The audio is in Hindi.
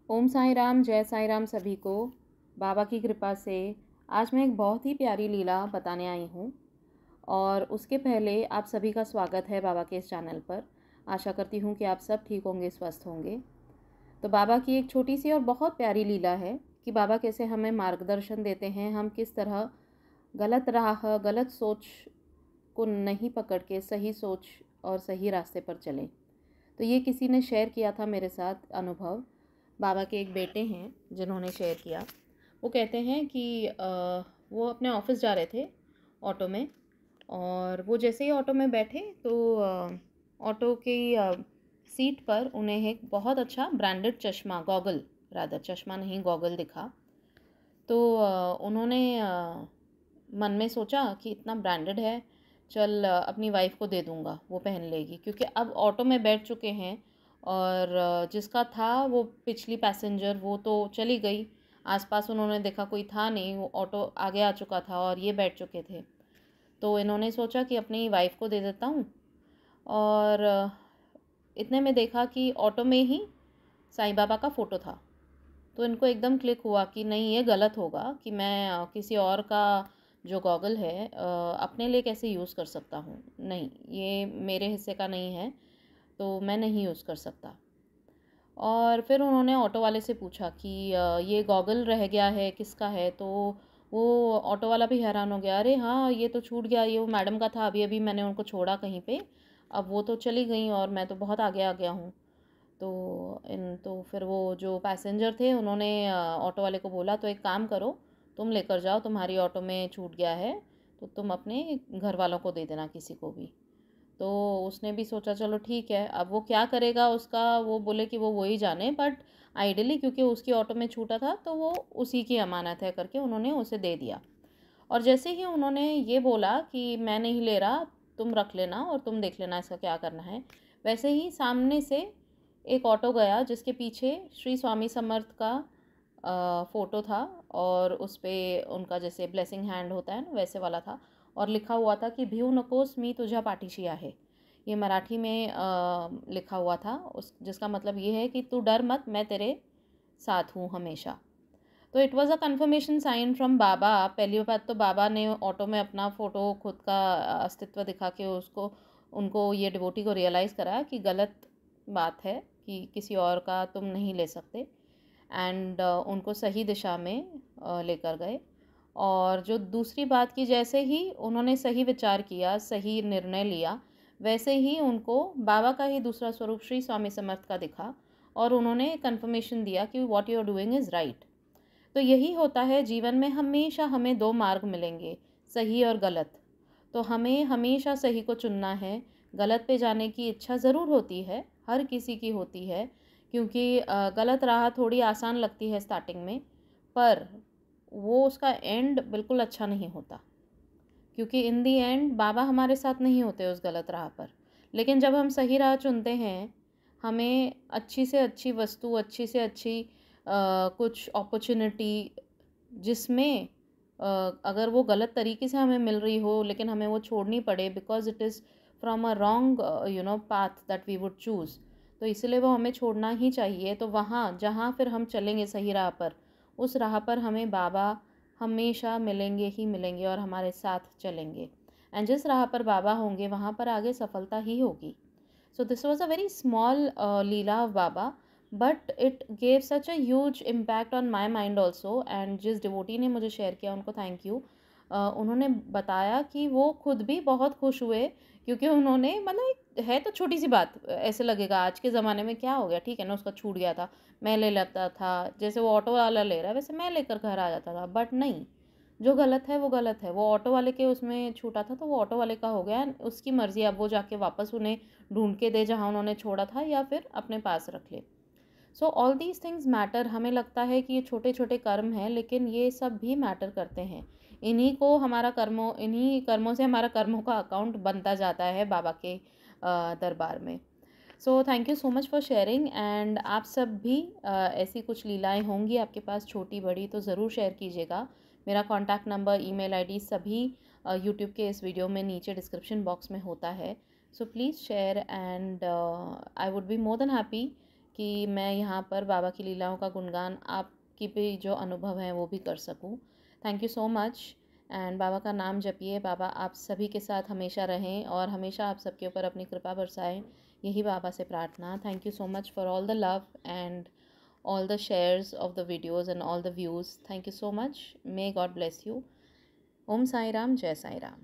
ओम साई राम, जय साई राम सभी को। बाबा की कृपा से आज मैं एक बहुत ही प्यारी लीला बताने आई हूँ और उसके पहले आप सभी का स्वागत है बाबा के इस चैनल पर। आशा करती हूँ कि आप सब ठीक होंगे, स्वस्थ होंगे। तो बाबा की एक छोटी सी और बहुत प्यारी लीला है कि बाबा कैसे हमें मार्गदर्शन देते हैं, हम किस तरह गलत राह, गलत सोच को नहीं पकड़ के सही सोच और सही रास्ते पर चलें। तो ये किसी ने शेयर किया था मेरे साथ अनुभव। बाबा के एक बेटे हैं जिन्होंने शेयर किया। वो कहते हैं कि वो अपने ऑफिस जा रहे थे ऑटो में, और वो जैसे ही ऑटो में बैठे तो ऑटो की सीट पर उन्हें एक बहुत अच्छा ब्रांडेड चश्मा, गॉगल, रादर चश्मा नहीं गॉगल दिखा। तो उन्होंने मन में सोचा कि इतना ब्रांडेड है, चल अपनी वाइफ को दे दूँगा, वो पहन लेगी। क्योंकि अब ऑटो में बैठ चुके हैं और जिसका था वो पिछली पैसेंजर, वो तो चली गई। आसपास उन्होंने देखा कोई था नहीं, वो ऑटो आगे आ चुका था और ये बैठ चुके थे। तो इन्होंने सोचा कि अपनी वाइफ को दे देता हूँ। और इतने में देखा कि ऑटो में ही साईं बाबा का फ़ोटो था। तो इनको एकदम क्लिक हुआ कि नहीं, ये गलत होगा कि मैं किसी और का जो गॉगल है अपने लिए कैसे यूज़ कर सकता हूँ। नहीं, ये मेरे हिस्से का नहीं है, तो मैं नहीं यूज़ कर सकता। और फिर उन्होंने ऑटो वाले से पूछा कि ये गॉगल रह गया है, किसका है? तो वो ऑटो वाला भी हैरान हो गया, अरे हाँ, ये तो छूट गया, ये वो मैडम का था, अभी अभी मैंने उनको छोड़ा कहीं पे, अब वो तो चली गई और मैं तो बहुत आगे आ गया हूँ। तो फिर वो जो पैसेंजर थे उन्होंने ऑटो वाले को बोला, तो एक काम करो, तुम लेकर जाओ, तुम्हारी ऑटो में छूट गया है, तो तुम अपने घर वालों को दे देना, किसी को भी। तो उसने भी सोचा चलो ठीक है। अब वो क्या करेगा उसका, वो बोले कि वो वही जाने, बट आइडियली क्योंकि उसकी ऑटो में छूटा था तो वो उसी की अमानत है करके उन्होंने उसे दे दिया। और जैसे ही उन्होंने ये बोला कि मैं नहीं ले रहा, तुम रख लेना और तुम देख लेना इसका क्या करना है, वैसे ही सामने से एक ऑटो गया जिसके पीछे श्री स्वामी समर्थ का फ़ोटो था, और उस पे उनका जैसे ब्लेसिंग हैंड होता है ना, वैसे वाला था। और लिखा हुआ था कि भिऊ नकोस मी तुझा पाठीशी आहे। ये मराठी में लिखा हुआ था, उस जिसका मतलब ये है कि तू डर मत, मैं तेरे साथ हूँ हमेशा। तो it was a confirmation sign from Baba. पहली बात तो बाबा ने ऑटो में अपना फ़ोटो, खुद का अस्तित्व दिखा के उसको उनको ये डिवोटी को रियलाइज़ कराया कि गलत बात है, कि किसी और का तुम नहीं ले सकते। एंड उनको सही दिशा में लेकर गए। और जो दूसरी बात की, जैसे ही उन्होंने सही विचार किया, सही निर्णय लिया, वैसे ही उनको बाबा का ही दूसरा स्वरूप श्री स्वामी समर्थ का दिखा और उन्होंने कन्फर्मेशन दिया कि what you are doing is right. तो यही होता है जीवन में, हमेशा हमें दो मार्ग मिलेंगे, सही और गलत। तो हमें हमेशा सही को चुनना है। गलत पे जाने की इच्छा ज़रूर होती है, हर किसी की होती है, क्योंकि गलत राह थोड़ी आसान लगती है स्टार्टिंग में, पर वो उसका एंड बिल्कुल अच्छा नहीं होता। क्योंकि इन दी एंड बाबा हमारे साथ नहीं होते उस गलत राह पर। लेकिन जब हम सही राह चुनते हैं, हमें अच्छी से अच्छी वस्तु, अच्छी से अच्छी कुछ अपॉर्चुनिटी, जिसमें अगर वो गलत तरीके से हमें मिल रही हो लेकिन हमें वो छोड़नी पड़े because it is from a wrong path that we would choose, तो इसलिए वो हमें छोड़ना ही चाहिए। तो वहाँ जहाँ फिर हम चलेंगे सही राह पर, उस राह पर हमें बाबा हमेशा मिलेंगे ही मिलेंगे और हमारे साथ चलेंगे। एंड जिस राह पर बाबा होंगे वहाँ पर आगे सफलता ही होगी। So this was a very small leela of Baba, but it gave such a huge impact on my mind also. And जिस डिवोटी ने मुझे शेयर किया उनको थैंक यू। उन्होंने बताया कि वो खुद भी बहुत खुश हुए, क्योंकि उन्होंने, मतलब है तो छोटी सी बात, ऐसे लगेगा आज के ज़माने में क्या हो गया, ठीक है ना, उसका छूट गया था, मैं ले लेता था, जैसे वो ऑटो वाला ले रहा है वैसे मैं लेकर घर आ जाता था। बट नहीं, जो गलत है वो गलत है। वो ऑटो वाले के उसमें छूटा था तो वो ऑटो वाले का हो गया, उसकी मर्ज़ी, अब वो जाके वापस उन्हें ढूंढ के दे जहाँ उन्होंने छोड़ा था, या फिर अपने पास रख ले। So all these things matter. हमें लगता है कि ये छोटे छोटे कर्म हैं, लेकिन ये सब भी मैटर करते हैं। इन्हीं कर्मों से हमारा कर्मों का अकाउंट बनता जाता है बाबा के दरबार में। So thank you so much for sharing. And आप सब भी ऐसी कुछ लीलाएं होंगी आपके पास, छोटी बड़ी, तो ज़रूर शेयर कीजिएगा। मेरा कॉन्टैक्ट नंबर, ईमेल आईडी सभी यूट्यूब के इस वीडियो में नीचे डिस्क्रिप्शन बॉक्स में होता है। So please share, and I would be more than happy कि मैं यहाँ पर बाबा की लीलाओं का गुणगान आपकी भी जो अनुभव है वो भी कर सकूँ। Thank you so much. And Baba का नाम जपिए। बाबा आप सभी के साथ हमेशा रहें और हमेशा आप सबके ऊपर अपनी कृपा बरसाएं, यही बाबा से प्रार्थना। Thank you so much for all the love and all the shares of the videos and all the views. Thank you so much. May God bless you. Om Sai Ram, Jai Sai Ram.